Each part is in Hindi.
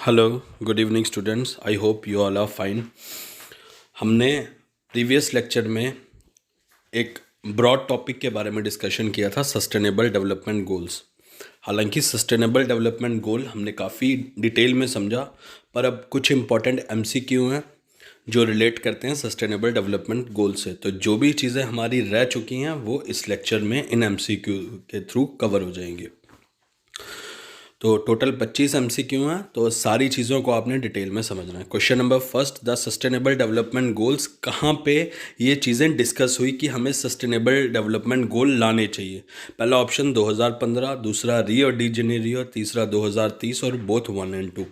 Hello, good evening students. I hope you all are fine. हमने प्रीवियस लेक्चर में एक ब्रॉड टॉपिक के बारे में डिस्कशन किया था, सस्टेनेबल डेवलपमेंट गोल्स। हालांकि सस्टेनेबल डेवलपमेंट गोल हमने काफ़ी डिटेल में समझा, पर अब कुछ इम्पॉर्टेंट एमसीक्यू हैं जो रिलेट करते हैं सस्टेनेबल डेवलपमेंट गोल से। तो जो भी चीज़ें हमारी रह चुकी हैं वो इस लेक्चर में इन एमसीक्यू के थ्रू कवर हो जाएंगी। तो टोटल 25 एमसीक्यू हैं, तो सारी चीज़ों को आपने डिटेल में समझना है। Question number first, the sustainable development goals. कहाँ पे ये चीज़ें डिस्कस हुई कि हमें सस्टेनेबल डेवलपमेंट गोल लाने चाहिए? पहला ऑप्शन 2015, दूसरा रियो डी जेनेरियो, तीसरा 2030 और बोथ 1 एंड 2।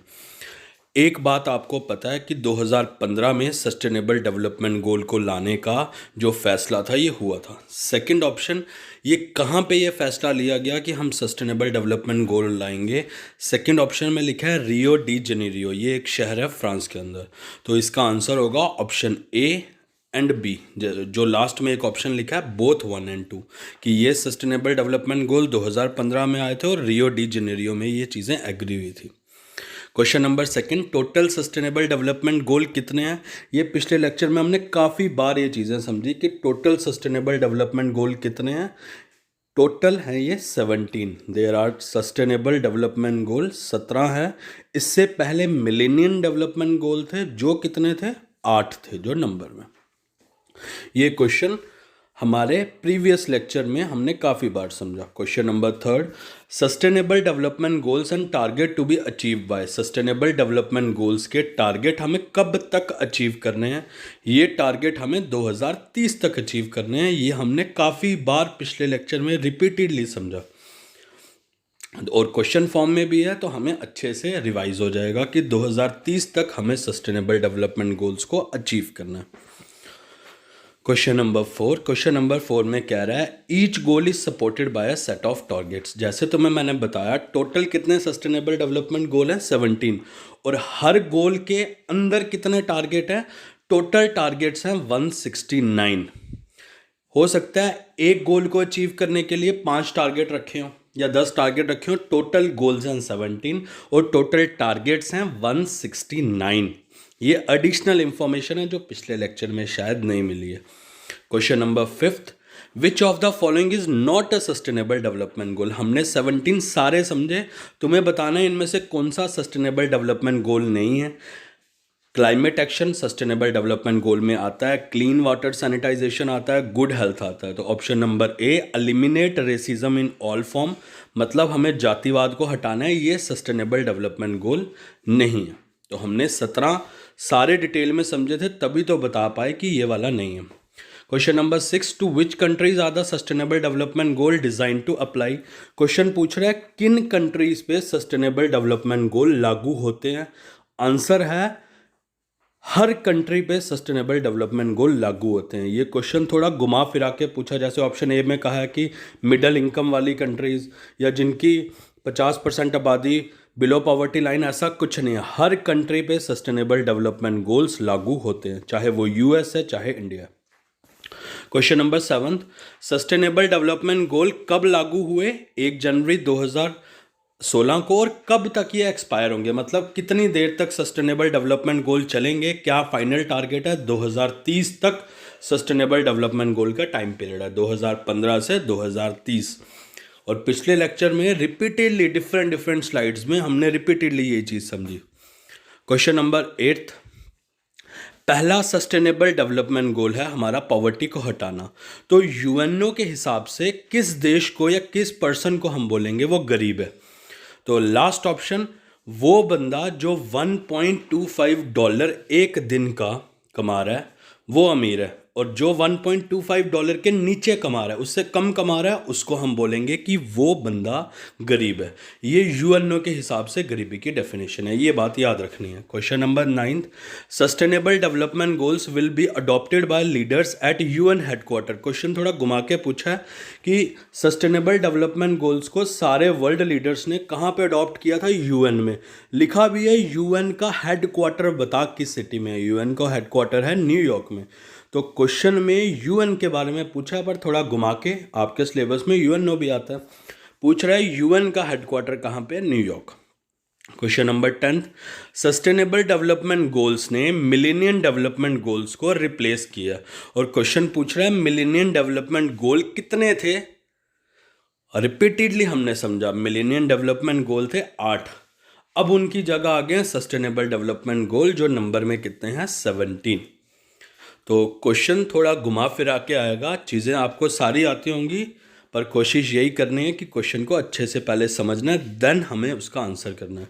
एक बात आपको पता है कि 2015 में सस्टेनेबल डेवलपमेंट गोल को लाने का जो फैसला था ये हुआ था। सेकंड ऑप्शन, ये कहाँ पे ये फैसला लिया गया कि हम सस्टेनेबल डेवलपमेंट गोल लाएंगे? सेकंड ऑप्शन में लिखा है रियो डी जेनेरियो, ये एक शहर है फ्रांस के अंदर। तो इसका आंसर होगा ऑप्शन ए एंड बी। जो लास्ट में एक ऑप्शन लिखा है बोथ 1 एंड 2, कि ये सस्टेनेबल डेवलपमेंट गोल 2015 में आए थे और रियो डी जेनेरियो में ये चीज़ें एग्री हुई थी। Question number second, total sustainable development गोल कितने हैं? ये पिछले लेक्चर में हमने काफ़ी बार ये चीज़ें समझी कि टोटल सस्टेनेबल डेवलपमेंट गोल कितने हैं। टोटल है ये 17। There are sustainable development goal 17 है। इससे पहले मिलेनियम डेवलपमेंट गोल थे, जो कितने थे? 8 थे, जो नंबर में। ये क्वेश्चन हमारे प्रीवियस लेक्चर में हमने काफ़ी बार समझा। Question number third, sustainable development goals and target to be achieve by. Sustainable development goals के टारगेट हमें कब तक अचीव करने हैं? ये टारगेट हमें 2030 तक अचीव करने हैं। ये हमने काफ़ी बार पिछले लेक्चर में रिपीटेडली समझा और क्वेश्चन फॉर्म में भी है, तो हमें अच्छे से रिवाइज हो जाएगा कि 2030 तक हमें सस्टेनेबल डेवलपमेंट गोल्स को अचीव करना है। क्वेश्चन नंबर फोर में कह रहा है each goal is supported by a set of targets. जैसे तुम्हें मैंने बताया, टोटल कितने सस्टेनेबल डेवलपमेंट गोल हैं? 17। और हर गोल के अंदर कितने टारगेट हैं? टोटल टारगेट्स हैं 169। हो सकता है एक गोल को अचीव करने के लिए 5 टारगेट रखे हों या 10 टारगेट रखे हों। टोटल गोल्स हैं 17 और टोटल टारगेट्स हैं 169। ये एडिशनल इंफॉर्मेशन है जो पिछले लेक्चर में शायद नहीं मिली है। Question number fifth, which of the following is not a sustainable development गोल। हमने 17 सारे समझे, तुम्हें बताना है इनमें से कौन सा सस्टेनेबल डेवलपमेंट गोल नहीं है। क्लाइमेट एक्शन सस्टेनेबल डेवलपमेंट गोल में आता है, क्लीन वाटर सैनिटाइजेशन आता है, गुड हेल्थ आता है। तो option number A, eliminate racism in all form, मतलब हमें जातिवाद को हटाना है, ये सस्टेनेबल डेवलपमेंट गोल नहीं है। तो हमने 17 सारे डिटेल में समझे थे, तभी तो बता पाए कि ये वाला नहीं है। Question number 6, to which countries are the sustainable development goal design to apply. Question पूछ रहा है किन कंट्रीज पे सस्टेनेबल डेवलपमेंट गोल लागू होते हैं। आंसर है हर कंट्री पे सस्टेनेबल डेवलपमेंट गोल लागू होते हैं। ये क्वेश्चन थोड़ा घुमा फिरा के पूछा, जैसे ऑप्शन ए में कहा है कि मिडिल इनकम वाली कंट्रीज या जिनकी 50% आबादी बिलो पॉवर्टी लाइन, ऐसा कुछ नहीं है। हर कंट्री पे सस्टेनेबल डेवलपमेंट गोल्स लागू होते हैं, चाहे वो यूएस है चाहे India. Question number 7, sustainable development गोल कब लागू हुए? 1 जनवरी 2016 को। और कब तक ये एक्सपायर होंगे, मतलब कितनी देर तक सस्टेनेबल डेवलपमेंट गोल चलेंगे? क्या फाइनल टारगेट है? 2030 तक सस्टेनेबल डेवलपमेंट गोल का टाइम पीरियड है, 2015 से 2030। और पिछले लेक्चर में रिपीटेडली डिफरेंट स्लाइड्स में हमने रिपीटेडली ये चीज़ समझी। क्वेश्चन नंबर 8, पहला सस्टेनेबल डेवलपमेंट गोल है हमारा पॉवर्टी को हटाना। तो यूएनओ के हिसाब से किस देश को या किस पर्सन को हम बोलेंगे वो गरीब है? तो लास्ट ऑप्शन, वो बंदा जो $1.25 एक दिन का कमा रहा है वो अमीर है, और जो $1.25 के नीचे कमा रहा है, उससे कम कमा रहा है, उसको हम बोलेंगे कि वो बंदा गरीब है। ये यूएनओ के हिसाब से गरीबी की डेफिनेशन है, ये बात याद रखनी है। Question number 9, sustainable development goals will be adopted by leaders eight UN headquarter. Question थोड़ा घुमा के पूछा है कि सस्टेनेबल डेवलपमेंट गोल्स को सारे वर्ल्ड लीडर्स ने कहाँ पे अडॉप्ट किया था? यूएन में। लिखा भी है यूएन का हेडक्वार्टर, बता किस सिटी में है। यूएन का हेडक्वार्टर है न्यूयॉर्क में। तो क्वेश्चन में यूएन के बारे में पूछा, पर थोड़ा घुमा के, आपके सिलेबस में यूएनओ भी आता है। पूछ रहा है यूएन का हेडक्वार्टर कहाँ पे है? New York. Question number 10, sustainable development goals ने मिलेनियम डेवलपमेंट गोल्स को रिप्लेस किया। और क्वेश्चन पूछ रहा है मिलेनियम डेवलपमेंट गोल कितने थे। रिपीटेडली हमने समझा मिलेनियम डेवलपमेंट गोल थे 8, अब उनकी जगह आ गए सस्टेनेबल डेवलपमेंट गोल जो नंबर में कितने हैं 17। तो क्वेश्चन थोड़ा घुमा फिरा के आएगा, चीज़ें आपको सारी आती होंगी पर कोशिश यही करनी है कि क्वेश्चन को अच्छे से पहले समझना है, देन हमें उसका आंसर करना है।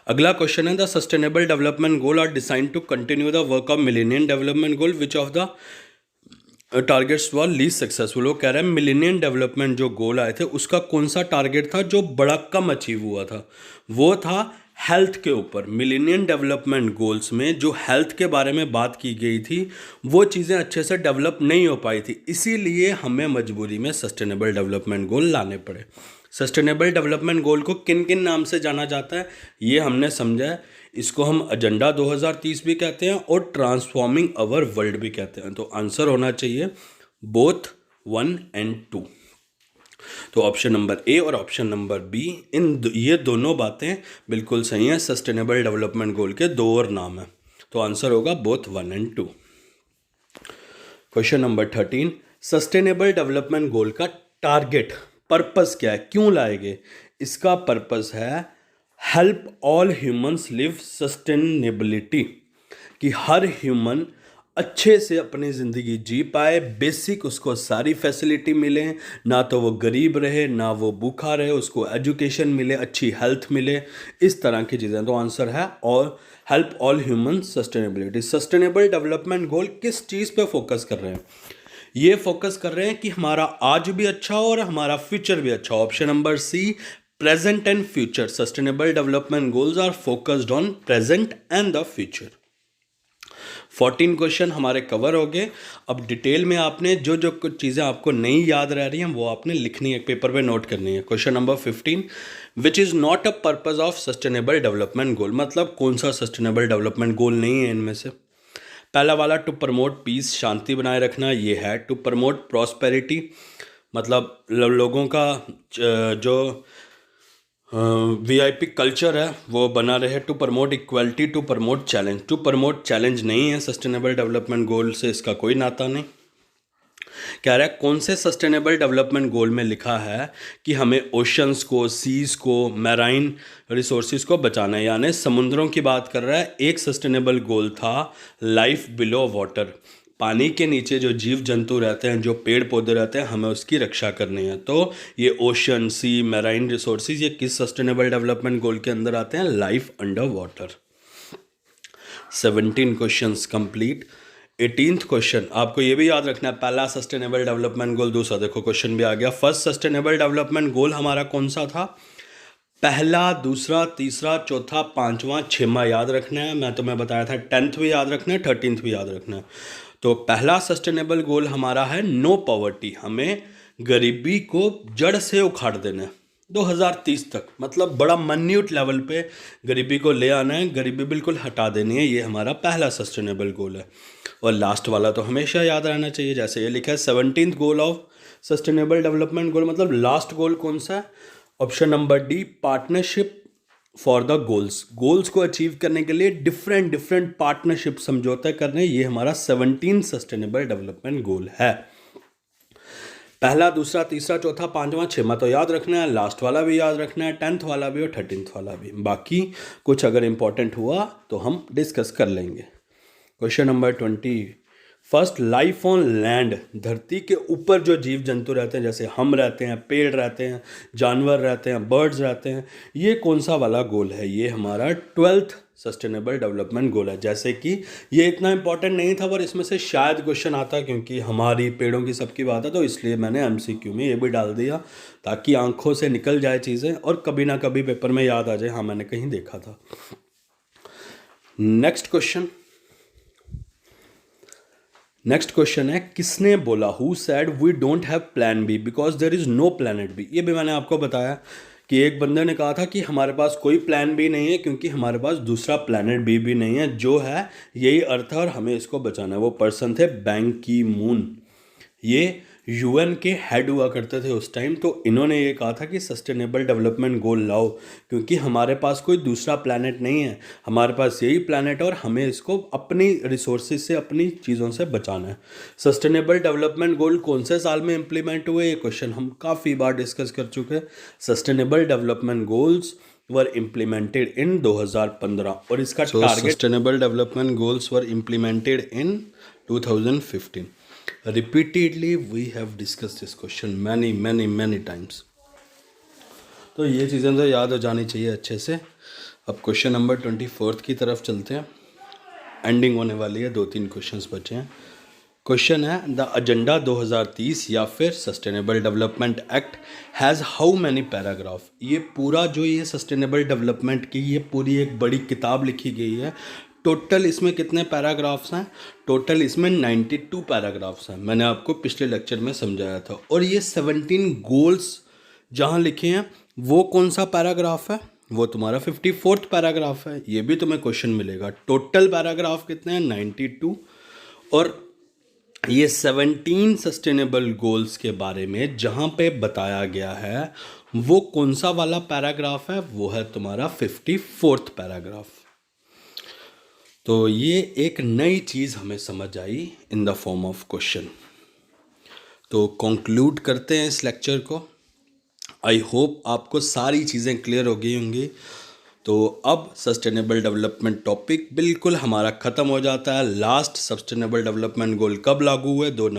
अगला क्वेश्चन है the sustainable development goal are design to continue the work of millennium development goal which of the targets were least successful. वो कह रहे हैं मिलेनियम डेवलपमेंट जो गोल आए थे उसका कौन सा टारगेट था जो बड़ा कम अचीव हुआ था, वो था हेल्थ के ऊपर। मिलेनियम डेवलपमेंट गोल्स में जो हेल्थ के बारे में बात की गई थी वो चीज़ें अच्छे से डेवलप नहीं हो पाई थी, इसीलिए हमें मजबूरी में सस्टेनेबल डेवलपमेंट गोल लाने पड़े। सस्टेनेबल डेवलपमेंट गोल को किन किन नाम से जाना जाता है ये हमने समझा है। इसको हम एजेंडा 2030 भी कहते हैं और ट्रांसफॉर्मिंग अवर वर्ल्ड भी कहते हैं। तो आंसर होना चाहिए बोथ 1 and 2। तो ऑप्शन नंबर ए और ऑप्शन नंबर बी ये दोनों बातें बिल्कुल सही हैं। सस्टेनेबल डेवलपमेंट गोल के दो और नाम हैं, तो आंसर होगा both 1 and 2। Question number 13, sustainable development गोल का टारगेट पर्पस क्या है, क्यों लाए गए। इसका पर्पस है help all humans live sustainability, कि हर ह्यूमन अच्छे से अपनी ज़िंदगी जी पाए, बेसिक उसको सारी फैसिलिटी मिले, ना तो वो गरीब रहे ना वो भूखा रहे, उसको एजुकेशन मिले, अच्छी हेल्थ मिले, इस तरह की चीज़ें। तो आंसर है और help all human sustainability. Sustainable development गोल किस चीज़ पे फोकस कर रहे हैं, ये फोकस कर रहे हैं कि हमारा आज भी अच्छा हो और हमारा फ्यूचर भी अच्छा हो। Option number C present and future. Sustainable development goals are focused on present and the future. 14 question हमारे कवर हो गए। अब डिटेल में आपने जो जो कुछ चीज़ें आपको नहीं याद रह रही हैं वो आपने लिखनी है, पेपर पे नोट करनी है। Question number 15, which is not a purpose of sustainable development गोल। मतलब कौन सा सस्टेनेबल डेवलपमेंट गोल नहीं है इनमें से। पहला वाला टू प्रमोट पीस, शांति बनाए रखना, ये है। टू प्रमोट प्रॉस्पेरिटी, मतलब लोगों का जो वीआईपी कल्चर है वो बना रहे। To promote equality, to promote challenge. To promote challenge नहीं है सस्टेनेबल डेवलपमेंट गोल से, इसका कोई नाता नहीं। कह रहा है कौन से सस्टेनेबल डेवलपमेंट गोल में लिखा है कि हमें ओशंस को, सीज को, मैराइन रिसोर्सेज को बचाना है, यानी समुद्रों की बात कर रहा है। एक सस्टेनेबल गोल था लाइफ बिलो वाटर, पानी के नीचे जो जीव जंतु रहते हैं, जो पेड़ पौधे रहते हैं, हमें उसकी रक्षा करनी है। तो ये ओशन, सी, मैराइन रिसोर्सेज ये किस सस्टेनेबल डेवलपमेंट गोल के अंदर आते हैं, life under water. 17 questions complete. 18th question आपको ये भी याद रखना है, पहला सस्टेनेबल डेवलपमेंट गोल, दूसरा देखो क्वेश्चन भी आ गया। फर्स्ट सस्टेनेबल डेवलपमेंट गोल हमारा कौन सा था, पहला, दूसरा, तीसरा, चौथा, पांचवा, छठवां याद रखना है। मैं तुम्हें बताया था 10th भी याद रखना है, 13th भी याद रखना है। तो पहला सस्टेनेबल गोल हमारा है नो पॉवर्टी, हमें गरीबी को जड़ से उखाड़ देना है 2030 तक, मतलब बड़ा मन्यूट लेवल पे गरीबी को ले आना है, गरीबी बिल्कुल हटा देनी है, ये हमारा पहला सस्टेनेबल गोल है। और लास्ट वाला तो हमेशा याद रहना चाहिए, जैसे ये लिखा है 17th goal of sustainable development गोल, मतलब लास्ट गोल कौन सा है, option number D partnership for the goals. Goals को अचीव करने के लिए डिफरेंट पार्टनरशिप, समझौते करने, ये हमारा 17 सस्टेनेबल डेवलपमेंट गोल है। पहला, दूसरा, तीसरा, चौथा, पांचवा, छठवां तो याद रखना है, लास्ट वाला भी याद रखना है, 10th वाला भी और 13th वाला भी। बाकी कुछ अगर इंपॉर्टेंट हुआ तो हम डिस्कस कर लेंगे। Question number 20, first life on land, धरती के ऊपर जो जीव जंतु रहते हैं, जैसे हम रहते हैं, पेड़ रहते हैं, जानवर रहते हैं, बर्ड्स रहते हैं, ये कौन सा वाला गोल है, ये हमारा 12th सस्टेनेबल डेवलपमेंट गोल है। जैसे कि ये इतना इंपॉर्टेंट नहीं था पर इसमें से शायद क्वेश्चन आता, क्योंकि हमारी पेड़ों की सबकी बात है, तो इसलिए मैंने एमसीक्यू में ये भी डाल दिया ताकि आंखों से निकल जाए चीज़ें और कभी ना कभी पेपर में याद आ जाए, हाँ मैंने कहीं देखा था। नेक्स्ट क्वेश्चन है, किसने बोला, who said we don't have plan B because there is no planet B. ये भी मैंने आपको बताया कि एक बंदे ने कहा था कि हमारे पास कोई प्लान बी नहीं है क्योंकि हमारे पास दूसरा प्लानट बी भी नहीं है, जो है यही अर्थ है और हमें इसको बचाना है। वो पर्सन थे बैंक की मून। ये यूएन के हेड हुआ करते थे उस टाइम, तो इन्होंने ये कहा था कि सस्टेनेबल डेवलपमेंट गोल लाओ, क्योंकि हमारे पास कोई दूसरा प्लैनेट नहीं है, हमारे पास यही प्लैनेट है और हमें इसको अपनी रिसोर्सेज से, अपनी चीज़ों से बचाना है। सस्टेनेबल डेवलपमेंट गोल कौन से साल में इम्प्लीमेंट हुए, ये क्वेश्चन हम काफ़ी बार डिस्कस कर चुके हैं। Sustainable development goals were implemented in 2015 और इसका target sustainable development goals were implemented in 2015। Repeatedly we have discussed this question many times, तो ये चीज़ें तो याद हो जानी चाहिए अच्छे से। अब क्वेश्चन नंबर 24 की तरफ चलते हैं, एंडिंग होने वाली है, 2-3 क्वेश्चंस बचे हैं। क्वेश्चन है द एजेंडा 2030 या फिर sustainable development act has how many paragraph. ये पूरा जो ये सस्टेनेबल डेवलपमेंट की ये पूरी एक बड़ी किताब लिखी गई है। टोटल इसमें कितने पैराग्राफ्स हैं? टोटल इसमें 92 पैराग्राफ्स हैं, मैंने आपको पिछले लेक्चर में समझाया था। और ये 17 गोल्स जहाँ लिखे हैं वो कौन सा पैराग्राफ है? वो तुम्हारा 54th पैराग्राफ है। ये भी तुम्हें क्वेश्चन मिलेगा। टोटल पैराग्राफ कितने हैं? 92। और ये 17 सस्टेनेबल गोल्स के बारे में जहाँ पे बताया गया है वो कौन सा वाला पैराग्राफ है? वो है तुम्हारा 54th पैराग्राफ। तो ये एक नई चीज़ हमें समझ आई in the form of question. तो कंक्लूड करते हैं इस लेक्चर को। आई होप आपको सारी चीज़ें क्लियर हो गई होंगी। तो अब सस्टेनेबल डेवलपमेंट टॉपिक बिल्कुल हमारा ख़त्म हो जाता है। लास्ट सस्टेनेबल डेवलपमेंट गोल कब लागू हुए? 2